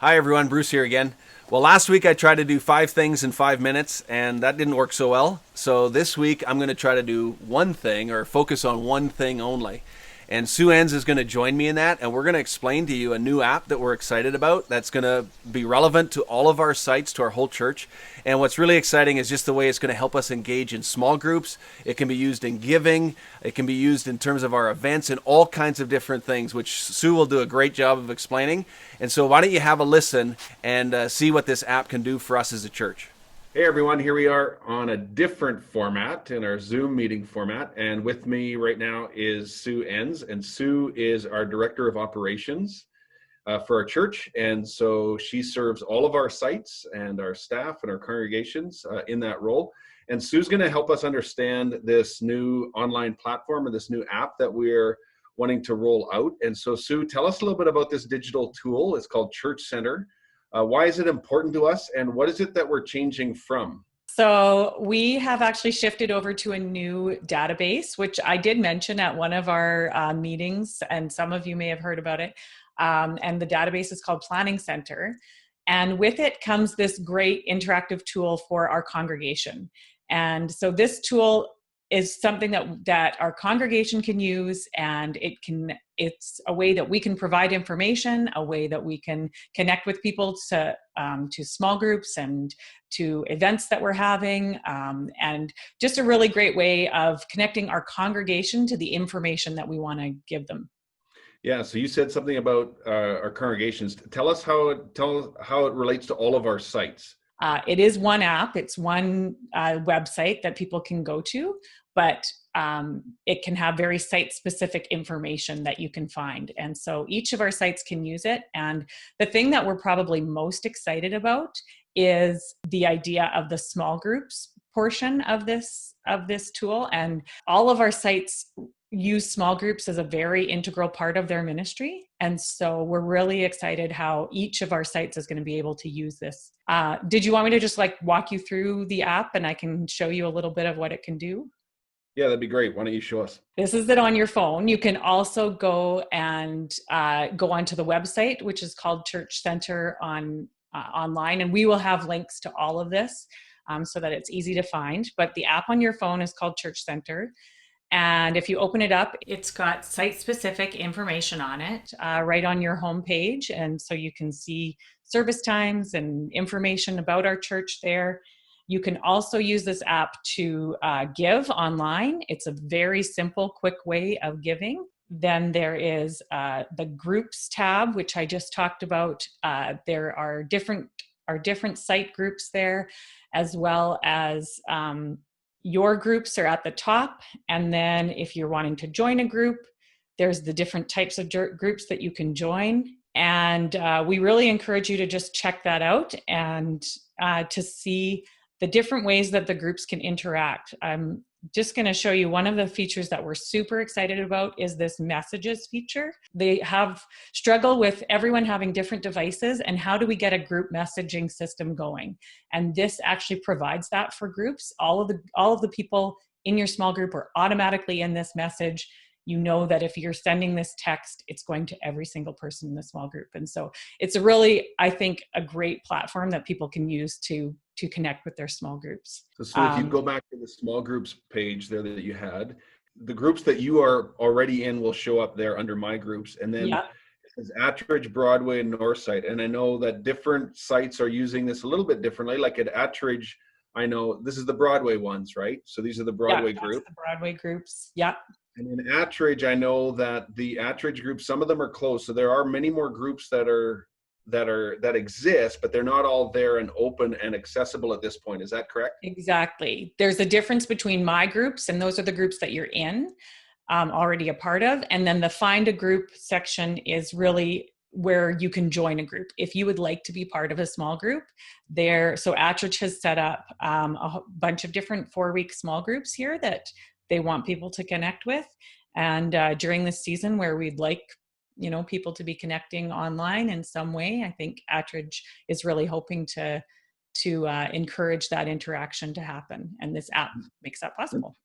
Hi everyone, Bruce here again. Well, last week I tried to do 5 things in 5 minutes, and that didn't work so well. So this week I'm going to try to do one thing or focus on one thing only. And Sue Enns is going to join me in that, and we're going to explain to you a new app that we're excited about that's going to be relevant to all of our sites, to our whole church. And what's really exciting is just the way it's going to help us engage in small groups. It can be used in giving, it can be used in terms of our events, and all kinds of different things, which Sue will do a great job of explaining. And so, why don't you have a listen and see what this app can do for us as a church? Hey everyone, here we are on a different format in our Zoom meeting format. And with me right now is Sue Enns, and Sue is our Director of Operations for our church. And so she serves all of our sites and our staff and our congregations in that role. And Sue's going to help us understand this new online platform and this new app that we're wanting to roll out. And so Sue, tell us a little bit about this digital tool. It's called Church Center. Why is it important to us, and what is it that we're changing from? So we have actually shifted over to a new database, which I did mention at one of our meetings, and some of you may have heard about it. And the database is called Planning Center. And with it comes this great interactive tool for our congregation. And so this tool is something that our congregation can use, and it's a way that we can provide information, a way that we can connect with people to small groups and to events that we're having, and just a really great way of connecting our congregation to the information that we want to give them. Yeah, so you said something about our congregations. Tell us how it relates to all of our sites. It is one app. It's one website that people can go to, but it can have very site-specific information that you can find. And so each of our sites can use it. And the thing that we're probably most excited about is the idea of the small groups portion of this tool. And all of our sites use small groups as a very integral part of their ministry. And so we're really excited how each of our sites is going to be able to use this. Did you want me to just walk you through the app and I can show you a little bit of what it can do? Yeah, that'd be great. Why don't you show us? This is it on your phone. You can also go and go onto the website, which is called Church Center online. And we will have links to all of this so that it's easy to find. But the app on your phone is called Church Center. And if you open it up, it's got site-specific information on it right on your homepage. And so you can see service times and information about our church there. You can also use this app to give online. It's a very simple, quick way of giving. Then there is the groups tab, which I just talked about. There are different site groups there, as well as your groups are at the top. And then if you're wanting to join a group, there's the different types of groups that you can join. And we really encourage you to just check that out and to see the different ways that the groups can interact. I'm just going to show you one of the features that we're super excited about is this messages feature. They have struggled with everyone having different devices, and how do we get a group messaging system going? And this actually provides that for groups. All of the people in your small group are automatically in this message. You know that if you're sending this text, it's going to every single person in the small group. And so it's a really, I think, a great platform that people can use to connect with their small groups. So if you go back to the small groups page there that you had, the groups that you are already in will show up there under my groups. And then Yeah. it says Attridge, Broadway, and Northside. And I know that different sites are using this a little bit differently. Like at Attridge, I know this is the Broadway ones, right? So these are the Broadway group. The Broadway groups. Yeah. And in Attridge, I know that the Attridge group, some of them are closed. So there are many more groups that exist, but they're not all there and open and accessible at this point. Is that correct? Exactly. There's a difference between my groups, and those are the groups that you're in, already a part of. And then the find a group section is really where you can join a group if you would like to be part of a small group there. So Attridge has set up a bunch of different 4-week small groups here that they want people to connect with. And during this season where we'd like people to be connecting online in some way, I think Attridge is really hoping to encourage that interaction to happen. And this app makes that possible.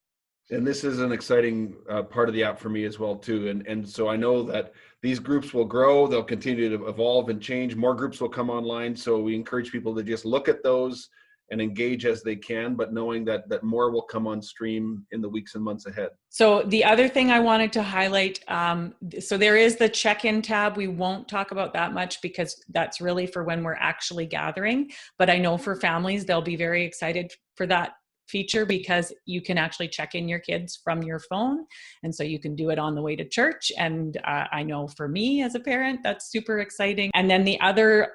And this is an exciting part of the app for me as well too. And so I know that these groups will grow. They'll continue to evolve and change. More groups will come online. So we encourage people to just look at those and engage as they can, but knowing that more will come on stream in the weeks and months ahead. So the other thing I wanted to highlight, so there is the check-in tab. We won't talk about that much because that's really for when we're actually gathering. But I know for families, they'll be very excited for that feature because you can actually check in your kids from your phone. And so you can do it on the way to church. And I know for me as a parent, that's super exciting. And then the other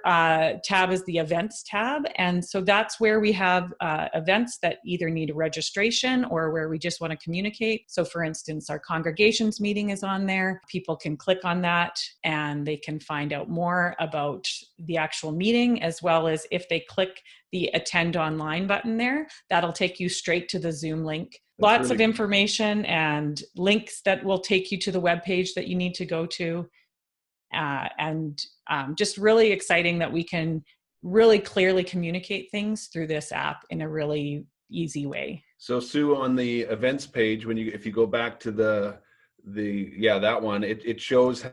tab is the events tab. And so that's where we have events that either need a registration or where we just want to communicate. So for instance, our congregations meeting is on there. People can click on that and they can find out more about the actual meeting, as well as if they click the attend online button there, that'll take you straight to the Zoom link. Lots of information and links that will take you to the webpage that you need to go to. And just really exciting that we can really clearly communicate things through this app in a really easy way. So Sue, on the events page, if you go back to that one, it shows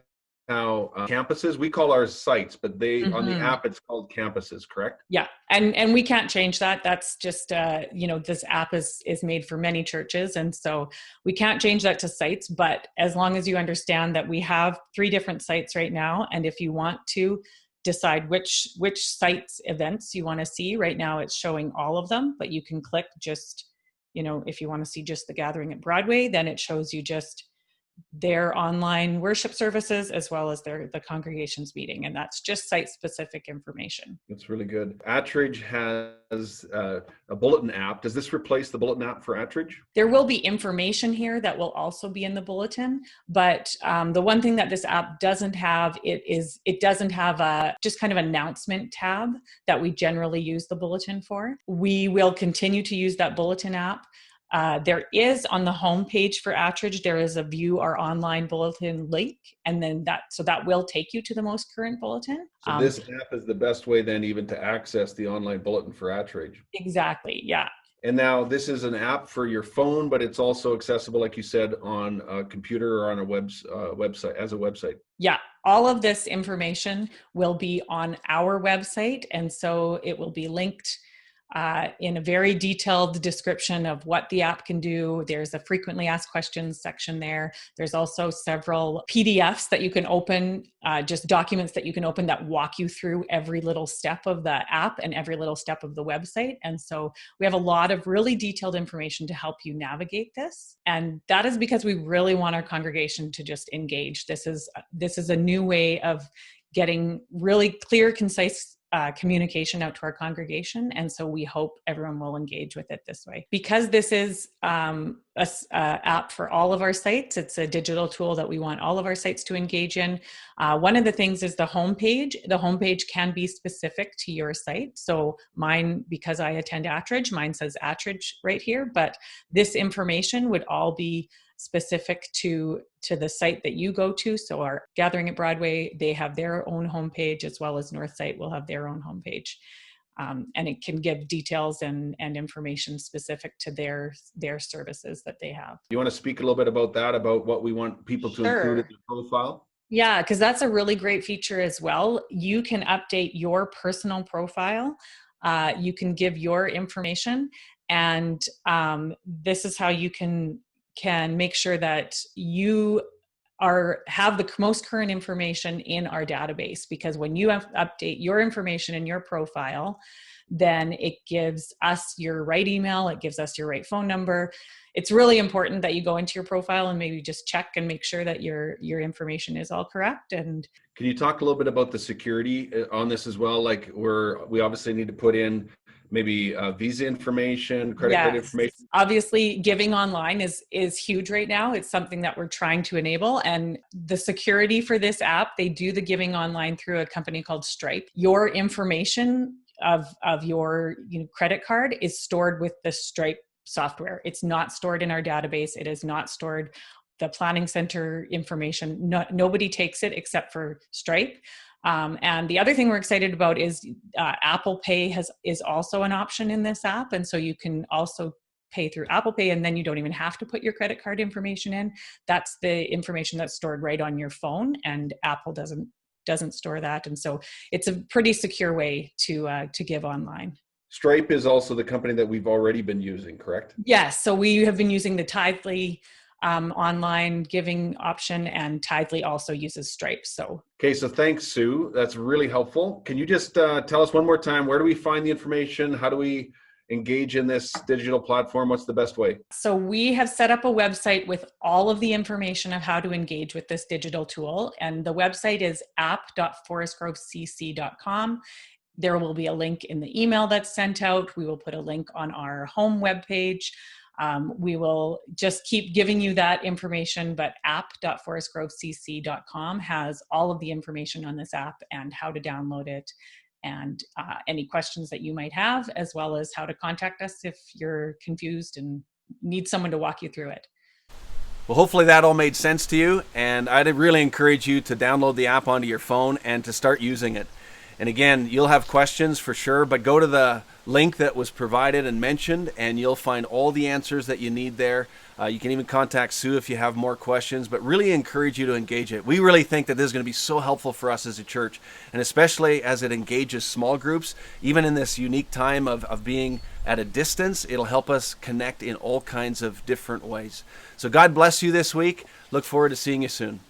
how campuses, we call ours sites, but on the app, it's called campuses, correct? Yeah. And we can't change that. That's just, this app is made for many churches. And so we can't change that to sites, but as long as you understand that we have 3 different sites right now. And if you want to decide which sites events you want to see, right now it's showing all of them, but you can click just, if you want to see just the gathering at Broadway, then it shows you just their online worship services as well as the congregations meeting, and that's just site-specific information. That's really good. Attridge has a bulletin app. Does this replace the bulletin app for Attridge? There will be information here that will also be in the bulletin, but the one thing that this app doesn't have, it doesn't have a just kind of announcement tab that we generally use the bulletin for. We will continue to use that bulletin app. There is on the homepage for Attridge, there is a view our online bulletin link, and then that will take you to the most current bulletin. So this app is the best way then even to access the online bulletin for Attridge. Exactly, yeah. And now this is an app for your phone, but it's also accessible, like you said, on a computer or on a website, as a website. Yeah, all of this information will be on our website, and so it will be linked in a very detailed description of what the app can do. There's a frequently asked questions section there. There's also several PDFs that you can open, just documents that you can open that walk you through every little step of the app and every little step of the website. And so we have a lot of really detailed information to help you navigate this. And that is because we really want our congregation to just engage. This is a new way of getting really clear, concise communication out to our congregation. And so we hope everyone will engage with it this way. Because this is an app for all of our sites, it's a digital tool that we want all of our sites to engage in. One of the things is the homepage. The homepage can be specific to your site. So mine, because I attend Attridge, mine says Attridge right here, but this information would all be specific to the site that you go to. So our Gathering at Broadway, they have their own homepage, as well as Northside will have their own homepage. And it can give details and information specific to their services that they have. You want to speak a little bit about that, about what we want people to include in their profile? Yeah, because that's a really great feature as well. You can update your personal profile. You can give your information, and this is how you can make sure that you have the most current information in our database, because when you update your information in your profile, then it gives us your right email, it gives us your right phone number. It's really important that you go into your profile and maybe just check and make sure that your information is all correct. And can you talk a little bit about the security on this as well? Like we obviously need to put in maybe visa information, credit card information. Obviously, giving online is huge right now. It's something that we're trying to enable. And the security for this app, they do the giving online through a company called Stripe. Your information of your credit card is stored with the Stripe software. It's not stored in our database. It is not stored. The planning center information, nobody takes it except for Stripe. And the other thing we're excited about is Apple Pay is also an option in this app. And so you can also pay through Apple Pay, and then you don't even have to put your credit card information in. That's the information that's stored right on your phone, and Apple doesn't store that. And so it's a pretty secure way to give online. Stripe is also the company that we've already been using, correct? Yes. So we have been using the Tithely online giving option, and Tithely also uses Stripe. So okay, so thanks, Sue. That's really helpful. Can you just tell us one more time, where do we find the information? How do we engage in this digital platform? What's the best way? So we have set up a website with all of the information of how to engage with this digital tool. And the website is app.forestgrovecc.com. There will be a link in the email that's sent out. We will put a link on our home webpage. We will just keep giving you that information, but app.forestgrovecc.com has all of the information on this app and how to download it, and any questions that you might have, as well as how to contact us if you're confused and need someone to walk you through it. Well, hopefully that all made sense to you, and I'd really encourage you to download the app onto your phone and to start using it. And again, you'll have questions for sure, but go to the link that was provided and mentioned, and you'll find all the answers that you need there. You can even contact Sue if you have more questions, but really encourage you to engage it. We really think that this is going to be so helpful for us as a church, and especially as it engages small groups. Even in this unique time of being at a distance, it'll help us connect in all kinds of different ways. So God bless you this week. Look forward to seeing you soon.